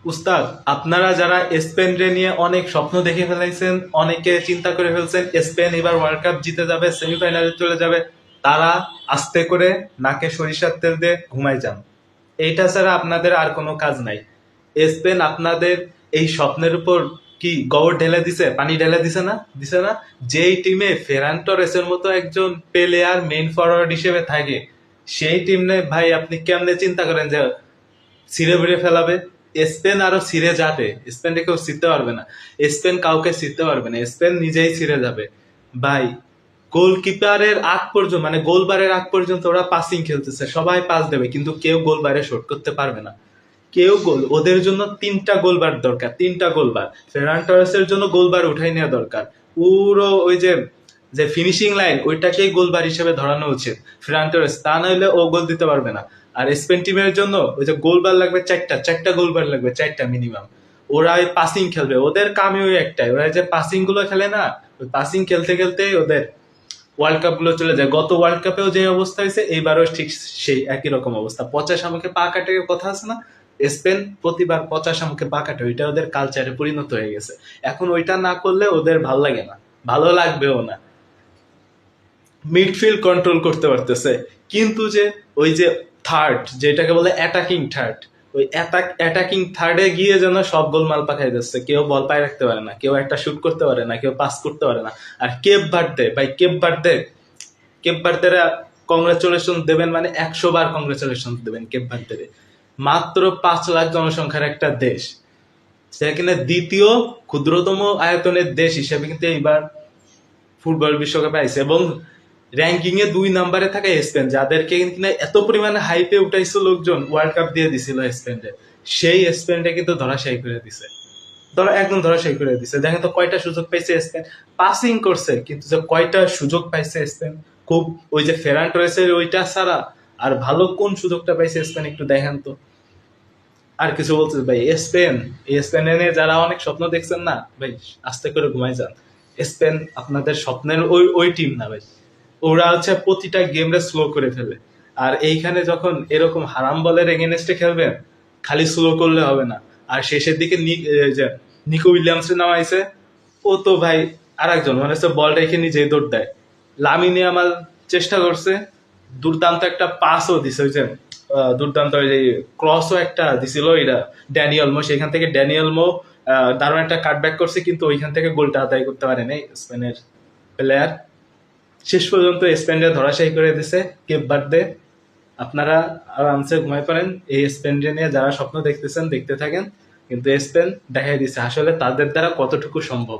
উস্তাদ, আপনারা যারা স্পেনরে নিয়ে অনেক স্বপ্ন দেখে ফেলাইছেন, অনেকে চিন্তা করে ফেলছেন স্পেন এবার ওয়ার্ল্ড কাপ জিতে যাবে, সেমিফাইনালে চলে যাবে, তারা আস্তে করে নাকে সরিষার তেল দিয়ে ঘুমাই যান। এইটা ছাড়া আপনাদের আর কোনো কাজ নাই। স্পেন আপনাদের এই স্বপ্নের উপর কি গোবর ঢেলে দিছে, পানি ঢেলে দিছে না? দিছে না? যেই টিমে ফেরান টরেসের মতো একজন প্লেয়ার মেইন ফরওয়ার্ড হিসেবে থাকে, সেই টিমে ভাই আপনি কেমনে চিন্তা করেন যে ছিঁড়ে বেড়ে ফেলাবে? স্পেন আরো ছিঁড়ে যাবে, স্পেনকে কেউ ছিঁড়তে পারবে না। স্পেন কাউকে ছিঁড়তে পারবে না, স্পেন নিজেই ছিঁড়ে যাবে ভাই। গোলকিপারের আগ পর্যন্ত, মানে গোলবারের আগ পর্যন্ত ওরা পাসিং খেলতেছে, সবাই পাস দেবে, কিন্তু কেউ গোল বাইরে শট করতে পারবে না। কেউ গোল, ওদের জন্য 3টা গোলবার দরকার, 3টা গোলবার। ফেরান টরেসের জন্য গোলবার উঠাই নেওয়া দরকার। পুরো ওই যে যে ফিনিশিং লাইন, ওইটাকেই গোলবার হিসেবে ধরানো উচিত ফেরান টরেস, তা নইলে ও গোল দিতে পারবে না। আর স্পেন টিমের জন্য ওই যে গোলবার লাগবে 4টা, 4টা গোলবার লাগবে, 4টা মিনিমাম। ওরা ওই পাসিং খেলবে, ওদের কামই ওই একটাই, ওরা যে পাসিং গুলো খেলে না, ওই পাসিং খেলতে খেলতেই ওদের ওয়ার্ল্ড কাপ গুলো চলে যায়। গত ওয়ার্ল্ড কাপেও যে অবস্থা হয়েছে, এইবারও ঠিক সেই একই রকম অবস্থা। পচা শামুকে পা কাটে কথা আছে না? স্পেন প্রতিবার পচা শামুকে পা কাটে, ওইটা ওদের কালচারে পরিণত হয়ে গেছে। এখন ওইটা না করলে ওদের ভালো লাগে না, ভালো লাগবেও না। মিডফিল্ড কন্ট্রোল করতে পারতেছে, কিন্তু যে ওই যে থার্ড, যেটাকে বলে অ্যাটাকিং থার্ড, ওই অ্যাটাকিং থার্ডে গিয়ে যেন সব গোলমাল পাঠাই যাচ্ছে। কেউ বল পায়ে রাখতে পারে না, কেউ একটা শুট করতে পারে না, কেউ পাস করতে পারে না। আর কেপ ভার্দে ভাই, কেপ ভার্দেরা কংগ্রেচুলেশন দেবেন মানে 100 বার কংগ্রেচুলেশন দেবেন কেপ ভার্দেরে। মাত্র 5 লাখ জনসংখ্যার একটা দেশ, সেখানে দ্বিতীয় ক্ষুদ্রতম আয়তনের দেশ হিসেবে কিন্তু এইবার ফুটবল বিশ্বকাপে আইছে, এবং র্যাঙ্কিং এ 2 নম্বরে থাকে স্পেন, যাদেরকে কিন্তু এত পরিমাণে হাইপে উঠাইছে লোকজন, ওয়ার্ল্ড কাপ দিয়ে দিছিল স্পেনকে। সেই স্পেনটা কিন্তু ধরাশায়ী করে দিছে, একদম ধরাশায়ী করে দিছে। দেখেন তো কয়টা সুযোগ পাইছে স্পেন, পাসিং করছে, কিন্তু যে কয়টা সুযোগ পাইছে স্পেন, খুব ওই যে ফেরান টরেসের ওইটা ছাড়া আর ভালো কোন সুযোগটা পাইছে স্পেন একটু দেখেন তো। আর কিছু বলতে ভাই, স্পেন, এই স্পেন নিয়ে যারা অনেক স্বপ্ন দেখছেন না ভাই, আস্তে করে ঘুমাই যান। স্পেন আপনাদের স্বপ্নের ওই ওই টিম না ভাই। ওরা হচ্ছে প্রতিটা গেমরে স্লো করে ফেলে। আর এইখানে যখন এরকম হারাম বলের এগেনস্টে খেলবেন, খালি স্লো করলে হবে না। আর শেষের দিকে যে নিকো উইলিয়ামস এর নাম আইছে, ও তো ভাই আর একজন, মানে হচ্ছে বল রেখে নিজেই দৌড় দেয়। লামিনে আমার চেষ্টা করছে, দুর্দান্ত একটা পাসও দিছে, ওই যে দুর্দান্ত ওই যে ক্রসও একটা দিছিল, এটা ড্যানিয়েল মো, সেখান থেকে ড্যানিয়েল মো দারুণ একটা কাটব্যাক করছে, কিন্তু ওইখান থেকে গোলটা আদায় করতে পারেনি স্পেনের প্লেয়ার। শেষ পর্যন্ত স্পেনকে ধরাশায়ী করে দিছে কেপ ভার্দে। আপনারা আরামসে ঘুমাই পারেন, এই স্পেনকে নিয়ে যারা স্বপ্ন দেখতেছেন দেখতে থাকেন, কিন্তু স্পেন দেখাই দিছে আসলে তাদের দ্বারা কতটুকু সম্ভব।